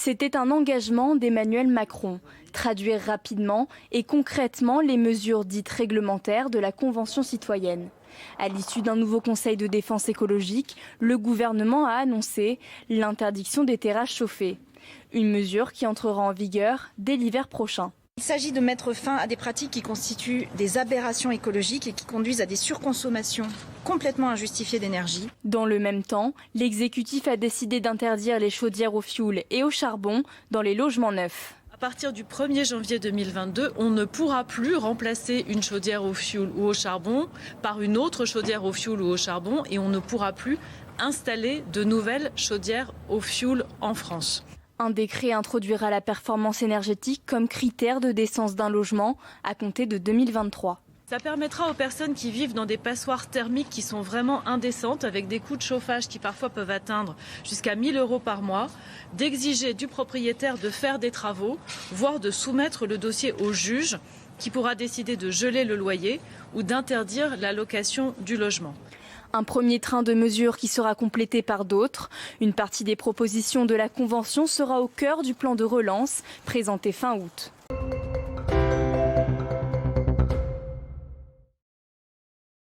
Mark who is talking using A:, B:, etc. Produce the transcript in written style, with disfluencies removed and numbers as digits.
A: C'était un engagement d'Emmanuel Macron, traduire rapidement et concrètement les mesures dites réglementaires de la Convention citoyenne. À l'issue d'un nouveau conseil de défense écologique, le gouvernement a annoncé l'interdiction des terrasses chauffées. Une mesure qui entrera en vigueur dès l'hiver prochain.
B: Il s'agit de mettre fin à des pratiques qui constituent des aberrations écologiques et qui conduisent à des surconsommations complètement injustifiées d'énergie.
A: Dans le même temps, l'exécutif a décidé d'interdire les chaudières au fioul et au charbon dans les logements neufs.
C: À partir du 1er janvier 2022, on ne pourra plus remplacer une chaudière au fioul ou au charbon par une autre chaudière au fioul ou au charbon et on ne pourra plus installer de nouvelles chaudières au fioul en France.
A: Un décret introduira la performance énergétique comme critère de décence d'un logement à compter de 2023.
C: Ça permettra aux personnes qui vivent dans des passoires thermiques qui sont vraiment indécentes, avec des coûts de chauffage qui parfois peuvent atteindre jusqu'à 1 000 € par mois, d'exiger du propriétaire de faire des travaux, voire de soumettre le dossier au juge qui pourra décider de geler le loyer ou d'interdire la location du logement.
A: Un premier train de mesures qui sera complété par d'autres. Une partie des propositions de la Convention sera au cœur du plan de relance présenté fin août.